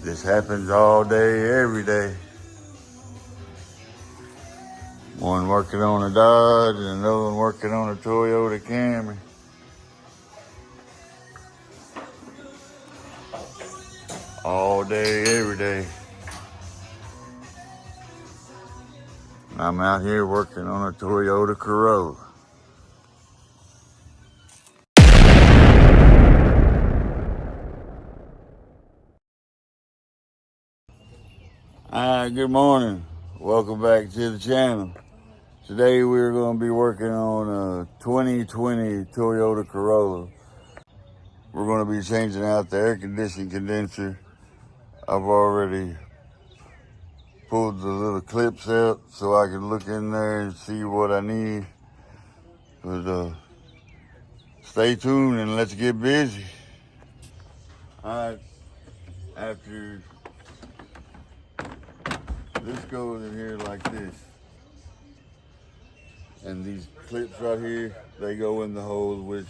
This happens all day, every day. One working on a Dodge and another one working on a Toyota Camry. All day, every day. I'm out here working on a Toyota Corolla. Alright, good morning. Welcome back to the channel. Today we're going to be working on a 2020 Toyota Corolla. We're going to be changing out the air conditioning condenser. I've already pulled the little clips out so I can look in there and see what I need. But stay tuned and let's get busy. Alright, after this goes in here like this. And these clips right here, they go in the holes, which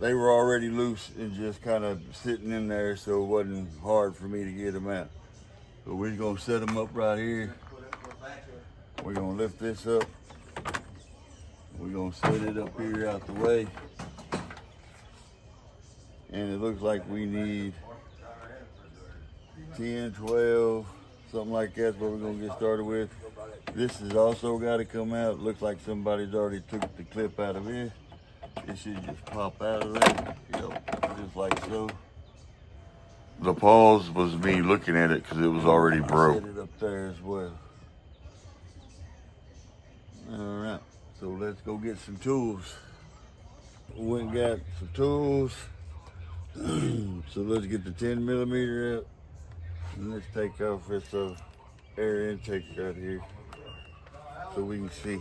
they were already loose and just kind of sitting in there, so it wasn't hard for me to get them out. So we're gonna set them up right here. We're gonna lift this up. We're gonna set it up here out the way. And it looks like we need 10, 12, something like that's what we're gonna get started with. This has also got to come out. It looks like somebody's already took the clip out of it. It should just pop out of there, just like so. The pause was me looking at it because it was already broke. Set it up there as well. All right, so let's go get some tools. We went and got some tools. So let's get the 10 millimeter out. And let's take off this air intake right here so we can see.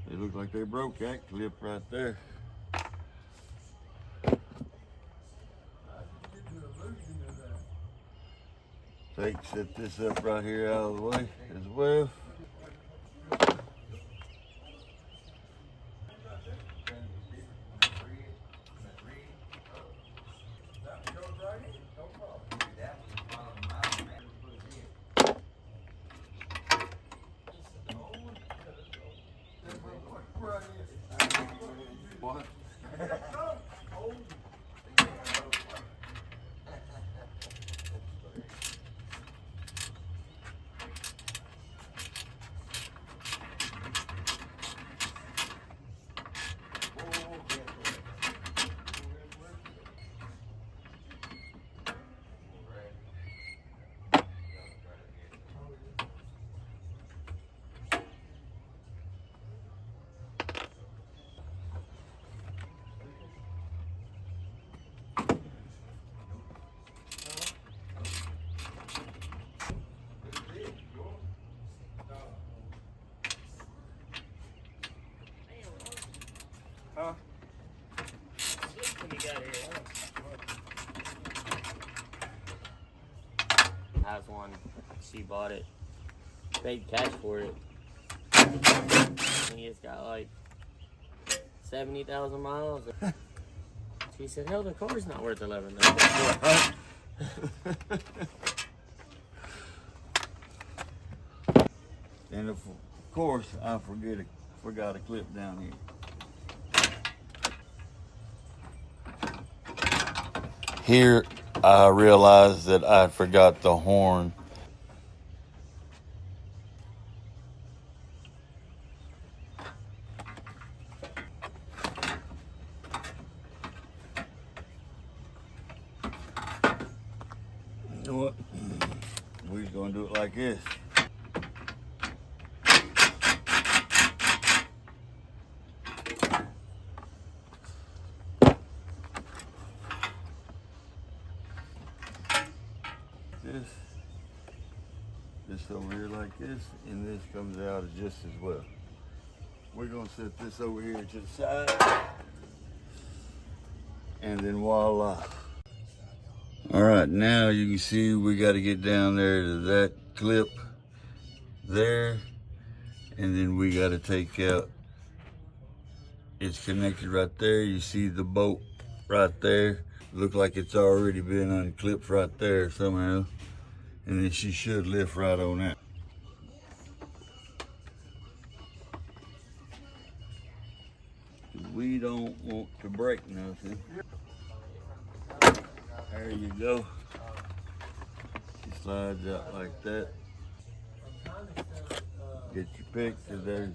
They look like they broke that clip right there. Set this up right here out of the way as well. What? Huh? Has one. She bought it. Paid cash for it. And it's got like 70,000 miles. She said, "Hell, the car's not worth 11." And of course, I forgot a clip down here. Here, I realized that I forgot the horn. You know what? We're just gonna do it like this. This over here like this, and this comes out just as well. We're gonna set this over here to the side, and then voila. All right, now you can see we got to get down there to that clip there, and then we got to take out, it's connected right there. You see the bolt right there. Look like it's already been unclipped right there somehow, and then she should lift right on that. We don't want to break nothing. There you go. She slides out like that. Get your pick, because there's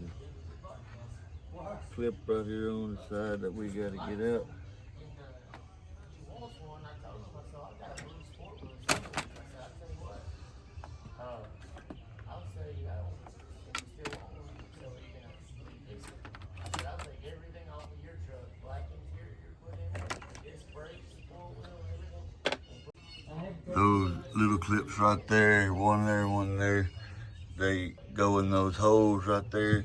a clip right here on the side that we got to get out. Those little clips right there, one there, they go in those holes right there.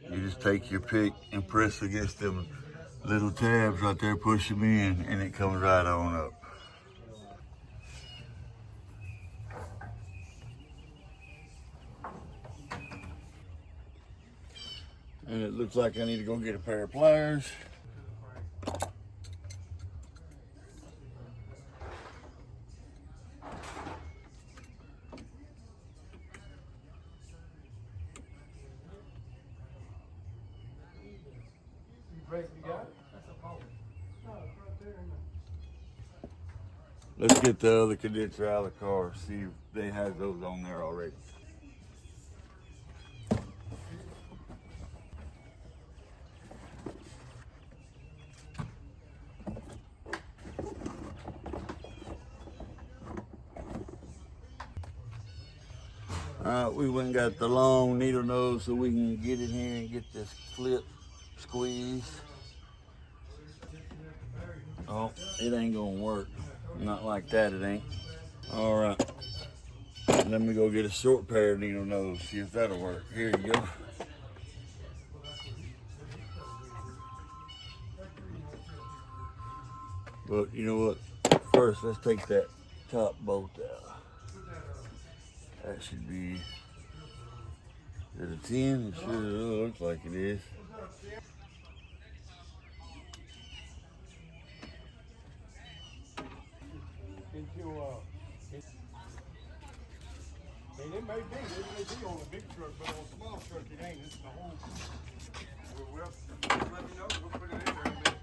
You just take your pick and press against them little tabs right there, push them in, and it comes right on up. And it looks like I need to go get a pair of pliers. Let's get the other condenser out of the car, see if they have those on there already. Alright, we went and got the long needle nose so we can get in here and get this clip squeezed. Oh, it ain't gonna work. Not like that, it ain't. Alright, let me go get a short pair of needle nose, see if that'll work. Here you go. But you know what? First, let's take that top bolt out. That should be, is it a 10? It sure looks like it is. And it may be on a big truck, but on a small truck it ain't. It's the whole. Well, let me know. We'll put it in there in a minute.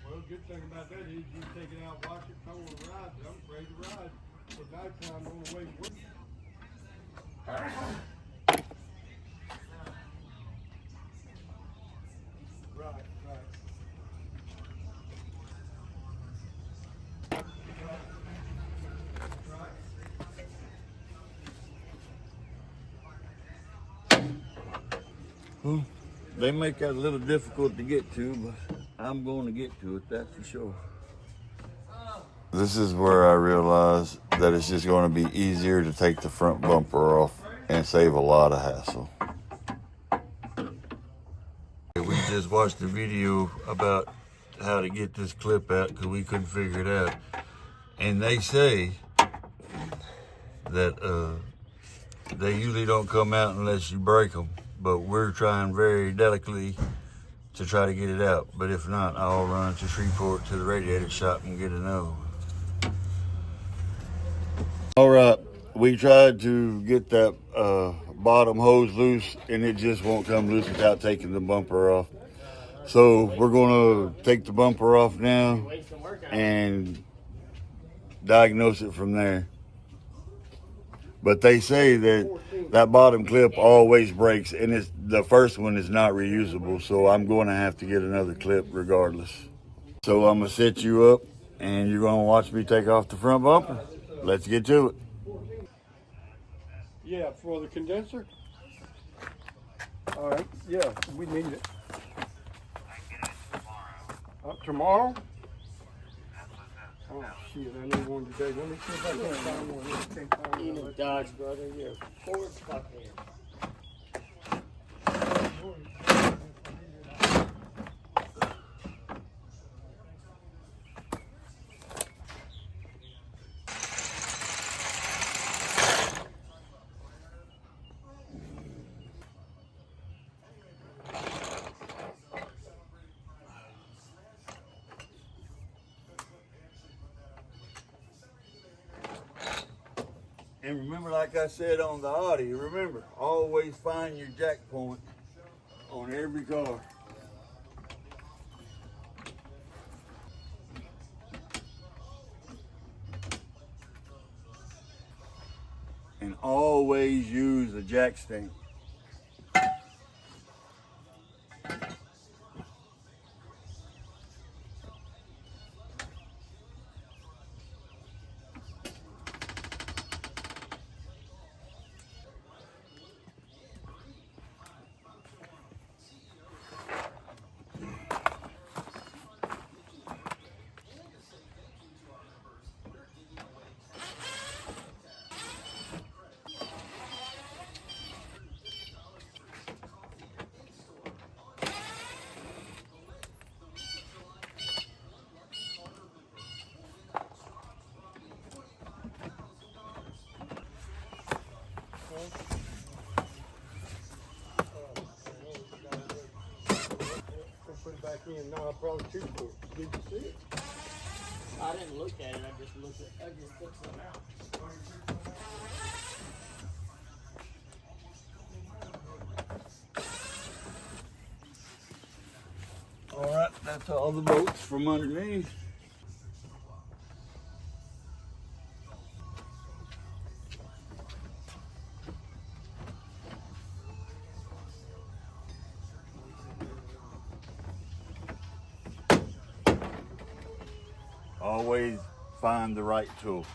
Well, good thing about that is you can take it out, wash it, tow and ride. I'm afraid to ride. At nighttime, on the way to work. Right. Well, they make that a little difficult to get to, but I'm going to get to it, that's for sure. This is where I realized that it's just going to be easier to take the front bumper off and save a lot of hassle. We just watched a video about how to get this clip out because we couldn't figure it out. And they say that they usually don't come out unless you break them. But we're trying very delicately to try to get it out. But if not, I'll run to Shreveport to the radiator shop and get another one. All right, we tried to get that bottom hose loose and it just won't come loose without taking the bumper off. So we're gonna take the bumper off now and diagnose it from there. But they say that bottom clip always breaks, and the first one is not reusable, so I'm going to have to get another clip regardless. So I'm going to set you up, and you're going to watch me take off the front bumper. Let's get to it. Yeah, for the condenser? All right, yeah, we need it. Tomorrow? Oh, shit, I need one today. Let me see if I can find one. I can't find You one. know, Dodge, brother. You're Ford fuckhead. And remember, like I said on the Audi, remember, always find your jack point on every car. And always use a jack stand. Put it back in. No, I probably too quick. Did you see it? I didn't look at it. I just looked at. I just took some out. All right, that's all the bolts from underneath. Always find the right tool.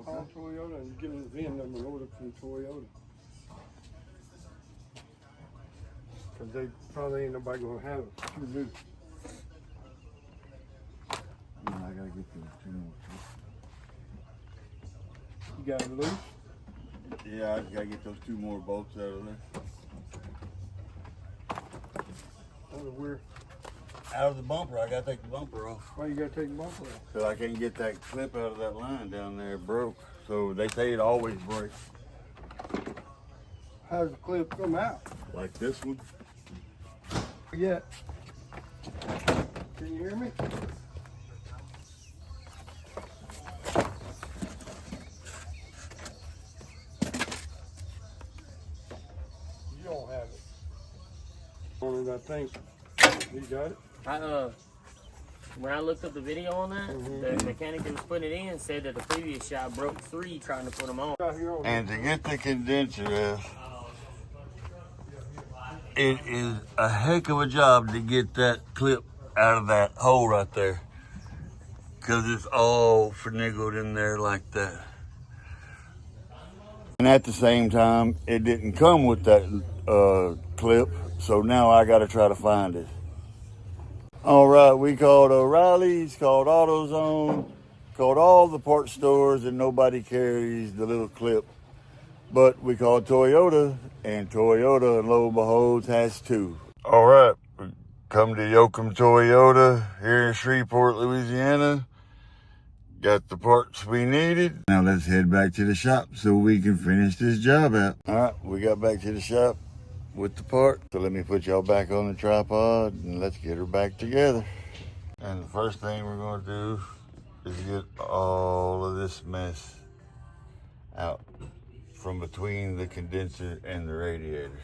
Call Toyota and give them the VIN number and order from Toyota. Because they probably ain't nobody going to have it. Too loose. I gotta get those two more. You got it loose? Yeah, I just gotta get those two more bolts out of there. Over where? Out of the bumper, I gotta take the bumper off. Why you got to take the bumper off? Cause I can't get that clip out of that line down there, it broke. So they say it always breaks. How's the clip come out? Like this one. Yeah. Can you hear me? You don't have it. Only I think. You got it? When I looked up the video on that, Mhm. the mechanic that was putting it in said that the previous shop broke 3 trying to put them on. Out here on And to get the condenser out, it is a heck of a job to get that clip out of that hole right there. Cause it's all finagled in there like that. And at the same time, it didn't come with that clip, so now I gotta try to find it. All right, we called O'Reilly's, called AutoZone, called all the parts stores, and nobody carries the little clip. But we called Toyota, and Toyota, lo and behold, has 2. All right, we come to Yoakum Toyota here in Shreveport, Louisiana. Got the parts we needed. Now let's head back to the shop so we can finish this job out. All right, we got back to the shop with the part. So let me put y'all back on the tripod and let's get her back together. And the first thing we're gonna do is get all of this mess out from between the condenser and the radiator.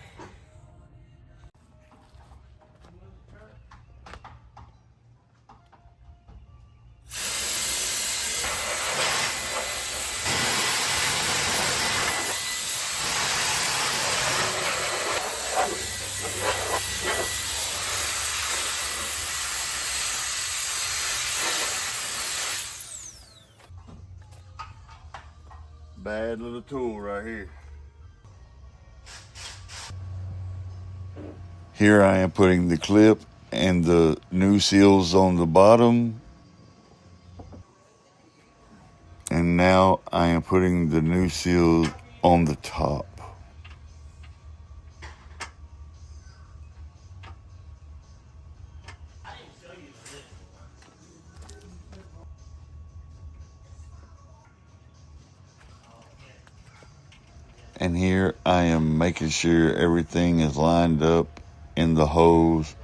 Bad little tool right here. Here I am putting the clip and the new seals on the bottom. And now I am putting the new seal on the top. And here I am making sure everything is lined up in the hose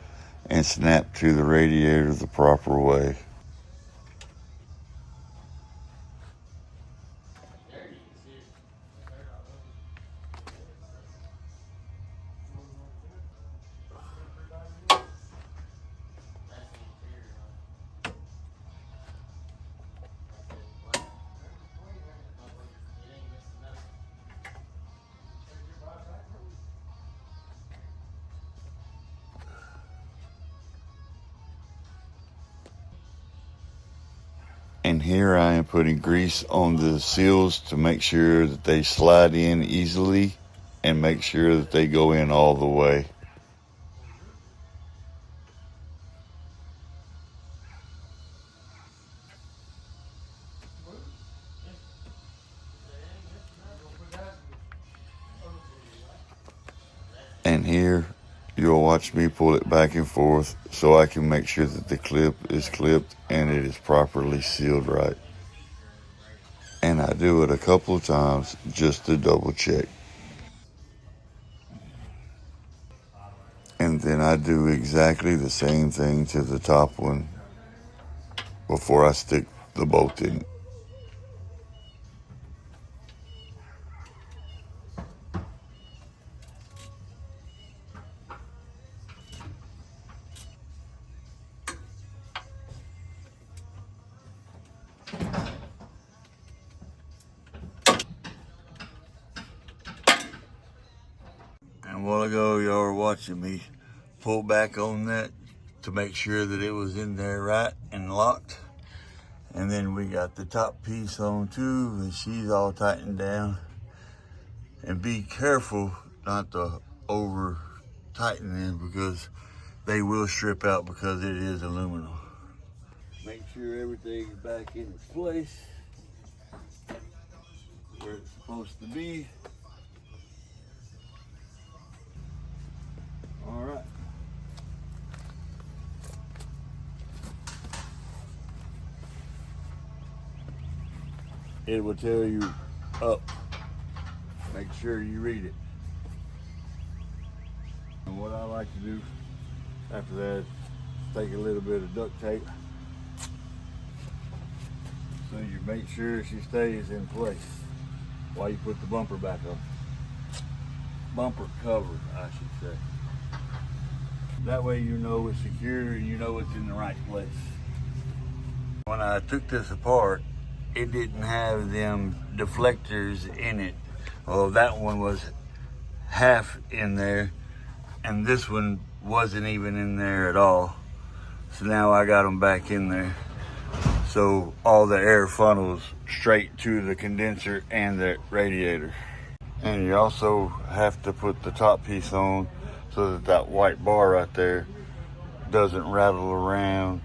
and snapped to the radiator the proper way. And here I am putting grease on the seals to make sure that they slide in easily and make sure that they go in all the way. And here you'll watch me pull it back and forth so I can make sure that the clip is clipped and it is properly sealed right. And I do it a couple of times just to double check. And then I do exactly the same thing to the top one before I stick the bolt in. And a while ago, y'all were watching me pull back on that to make sure that it was in there right and locked. And then we got the top piece on too, and she's all tightened down. And be careful not to over tighten them because they will strip out because it is aluminum. Make sure everything's back in its place where it's supposed to be. All right. It will tell you up. Make sure you read it. And what I like to do after that is take a little bit of duct tape so you make sure she stays in place while you put the bumper back on. Bumper cover, I should say. That way you know it's secure and you know it's in the right place. When I took this apart, it didn't have them deflectors in it. Well, that one was half in there, and this one wasn't even in there at all. So now I got them back in there. So all the air funnels straight to the condenser and the radiator. And you also have to put the top piece on so that that white bar right there doesn't rattle around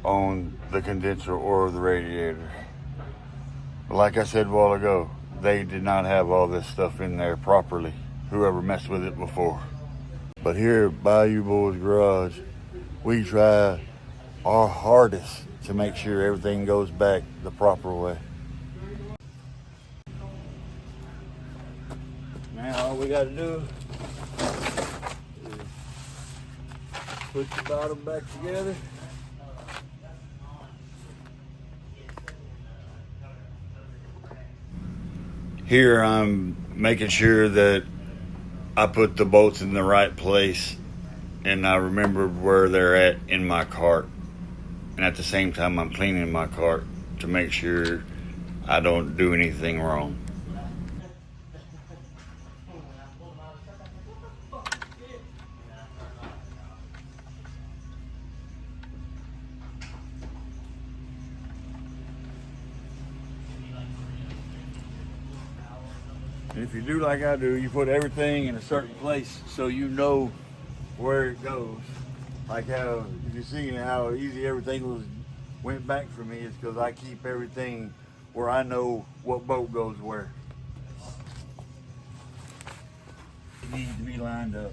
on the condenser or the radiator. But like I said a while ago, they did not have all this stuff in there properly, whoever messed with it before. But here at Bayou Boys Garage, we try our hardest to make sure everything goes back the proper way. Now all we got to do is put the bottom back together. Here I'm making sure that I put the bolts in the right place and I remember where they're at in my cart. And at the same time I'm cleaning my cart to make sure I don't do anything wrong. And if you do like I do, you put everything in a certain place so you know where it goes. Like how, if you're seeing how easy everything went back for me, is because I keep everything where I know what bolt goes where. It needs to be lined up.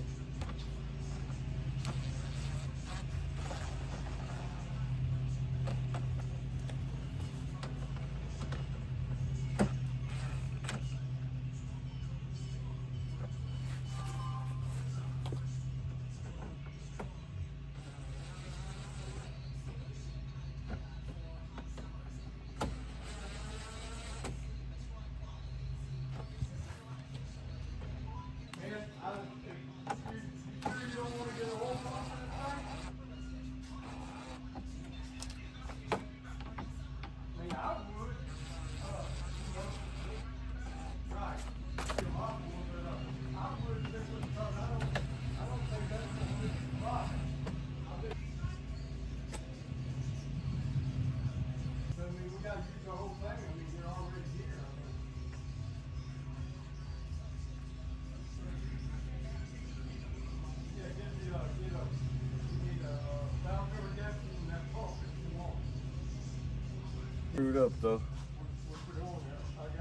Screwed up though.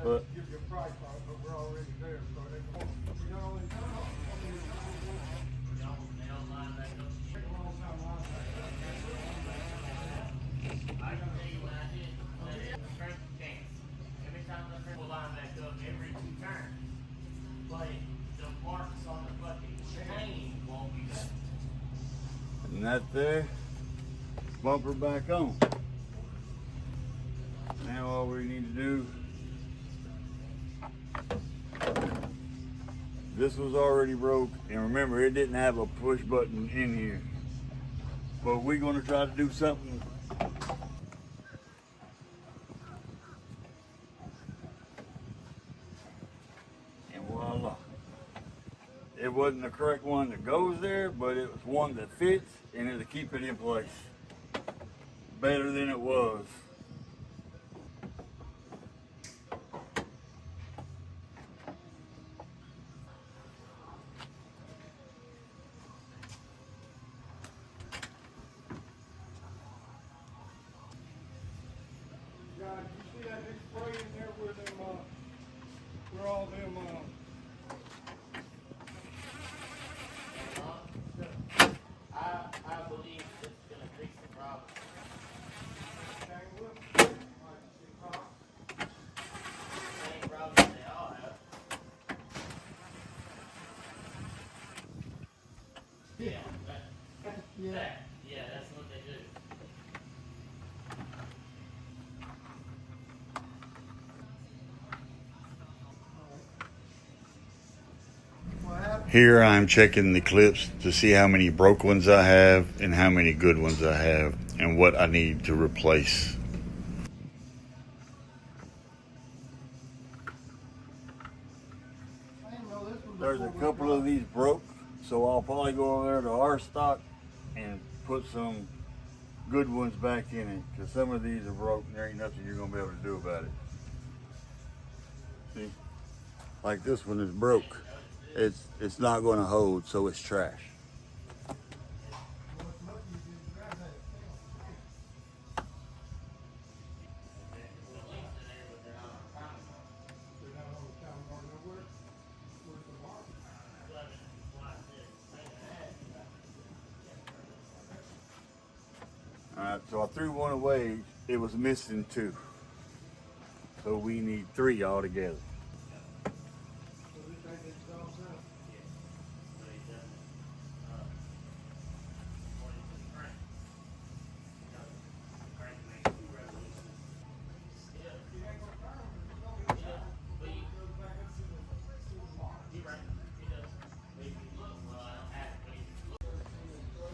But give you a price on it, but we're already there, so they won't. You know, and that there, bumper back on. Now all we need to do, this was already broke, and remember it didn't have a push button in here. But we're gonna try to do something. And voila. It wasn't the correct one that goes there, but it was one that fits, and it'll keep it in place. Better than it was. guys, you see that big spray in there where them, where all them, I believe it's gonna fix the problem. Same problem they all have. Yeah, yeah, that's what they do. Here I'm checking the clips to see how many broke ones I have and how many good ones I have and what I need to replace. There's a couple of these broke, so I'll probably go over there to our stock and put some good ones back in it, because some of these are broke and there ain't nothing you're gonna be able to do about it. See, like this one is broke. It's not going to hold, so it's trash. All right, so I threw one away. It was missing two, so we need three altogether.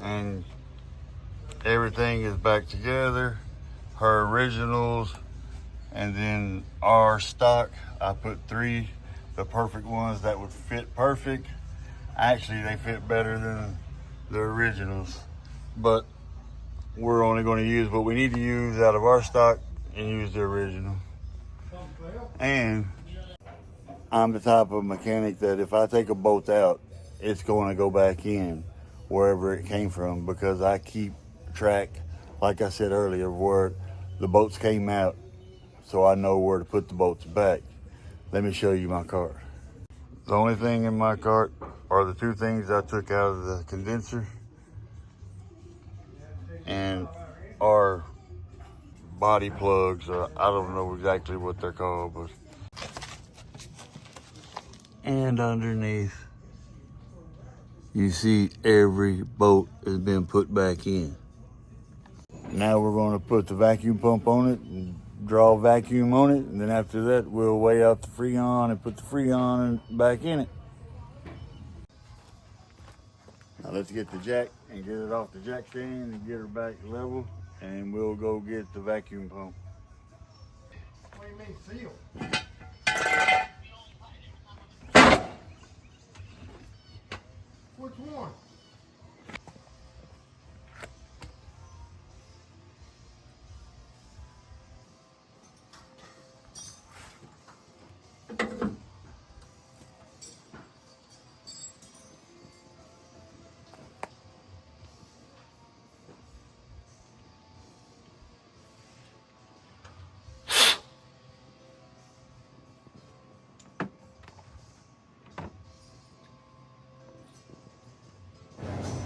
And everything is back together. Her originals and then our stock. I put three, the perfect ones that would fit perfect. Actually, they fit better than the originals, but we're only going to use what we need to use out of our stock and use the original. And I'm the type of mechanic that if I take a bolt out, it's going to go back in wherever it came from, because I keep track, like I said earlier, where the bolts came out, so I know where to put the bolts back. Let me show you my cart. The only thing in my cart are the two things I took out of the condenser and our body plugs. I don't know exactly what they're called, but and underneath you see every bolt has been put back in. Now we're going to put the vacuum pump on it and draw vacuum on it, and then after that we'll weigh out the freon and put the freon back in it. Now let's get the jack and get it off the jack stand and get her back level, and we'll go get the vacuum pump. What do you mean seal? Which one?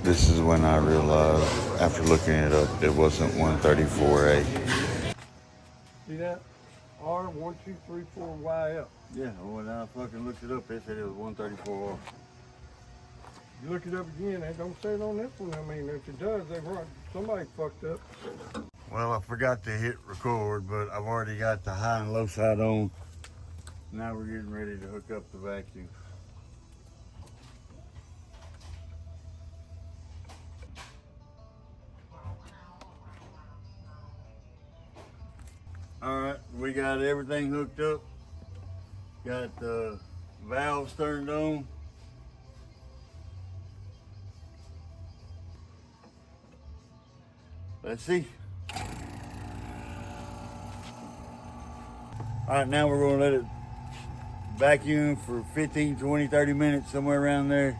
This is when I realized, after looking it up, it wasn't 134A. See that? R1234YF. Yeah, when I fucking looked it up, it said it was 134R. You look it up again, they don't say it on this one. I mean, if it does, they right. Somebody fucked up. Well, I forgot to hit record, but I've already got the high and low side on. Now we're getting ready to hook up the vacuum. All right, we got everything hooked up. Got the valves turned on. Let's see. All right, now we're gonna let it vacuum for 15, 20, 30 minutes, somewhere around there.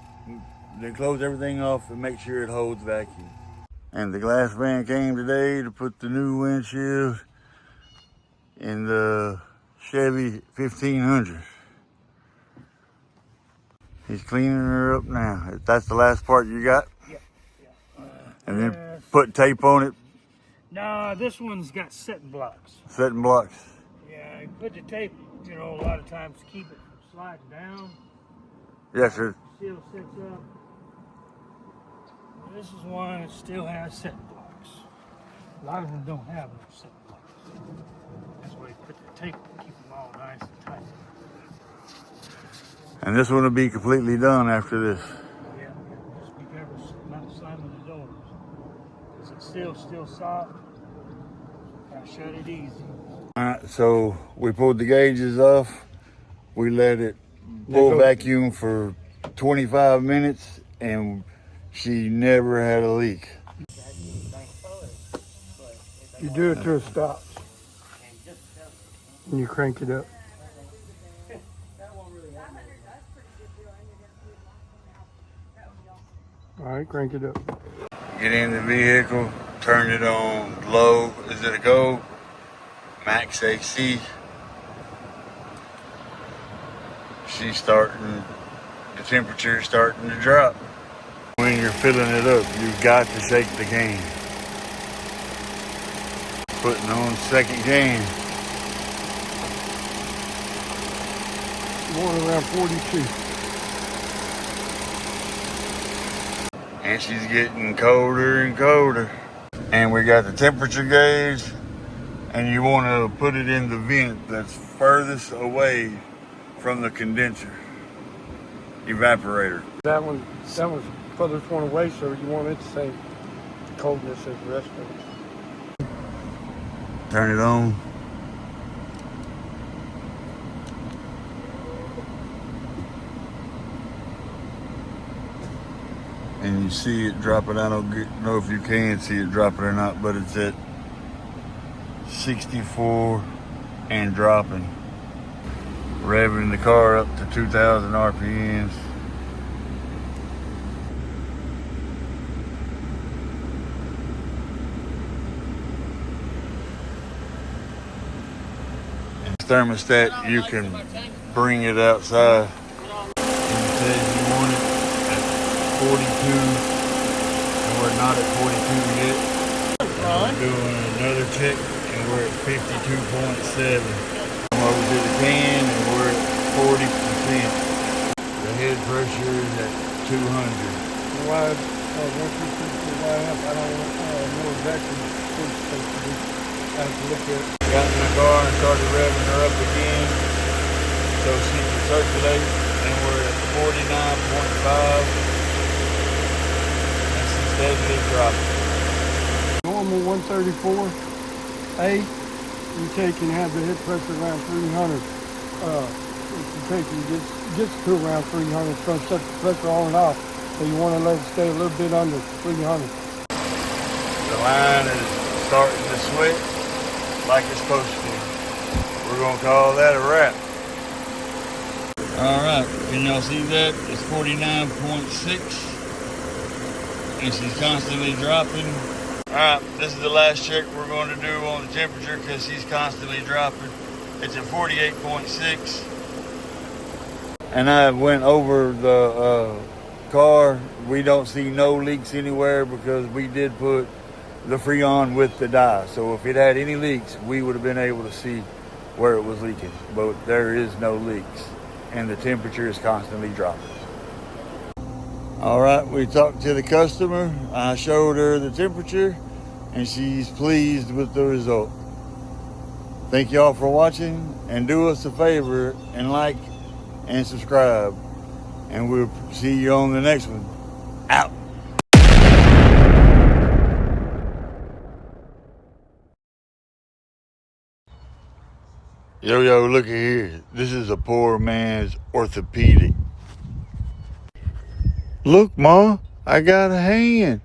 Then close everything off and make sure it holds vacuum. And the glass van came today to put the new windshield in the Chevy 1500. He's cleaning her up now. If that's the last part you got? Yeah. And then put tape on it, No, this one's got setting blocks. setting blocks. Yeah, you put the tape, a lot of times to keep it from sliding down. Yes, sir. Still sits up. Well, this is one that still has setting blocks. A lot of them don't have no setting blocks. That's why you put the tape to keep them all nice and tight. And this one will be completely done after this. Yeah, just be careful not slamming the doors. Is it still soft? Gotta shut it easy. All right, so we pulled the gauges off. We let it full vacuum for 25 minutes, and she never had a leak. You do it till it stops. And you crank it up. All right, crank it up. Get in the vehicle, turn it on low. Is it a go? Max AC. She's starting, the temperature is starting to drop. When you're filling it up, you've got to shake the can. Putting on second can. Going around 42. And she's getting colder and colder. And we got the temperature gauge, and you want to put it in the vent that's furthest away from the condenser evaporator. That one's furthest one away, so you want it the same coldness as the rest of it. Turn it on. And you see it dropping. I don't know if you can see it dropping or not, but it's at 64 and dropping. revving the car up to 2,000 RPMs. Thermostat, you can bring it outside. And it says you want it at 42, and we're not at 42 yet. We're doing another check, and we're at 52.7. Come over to the can, and we're at 40%. The head pressure is at 200. Why, once you put the YF, I don't know exactly what it's supposed to be. I have to look at it. Got in the car and started revving her up again so she can circulate, and we're at 49.5, and she's steadily dropping. Normal 134A, you take and have the head pressure around 300. If you take and gets to around 300, it's going to set the pressure on and off. So you want to let it stay a little bit under 300. The line is starting to sweat like it's supposed to. We're gonna call that a wrap. All right, can y'all see that? It's 49.6, and she's constantly dropping. All right, this is the last check we're going to do on the temperature because she's constantly dropping. It's at 48.6, and I went over the car. We don't see no leaks anywhere because we did put the Freon with the dye. So if it had any leaks, we would have been able to see where it was leaking. But there is no leaks, and the temperature is constantly dropping. All right, we talked to the customer. I showed her the temperature, and she's pleased with the result. Thank y'all for watching, and do us a favor and like and subscribe, and we'll see you on the next one. Out. Yo, look at here. This is a poor man's orthopedic. Look, Ma, I got a hand.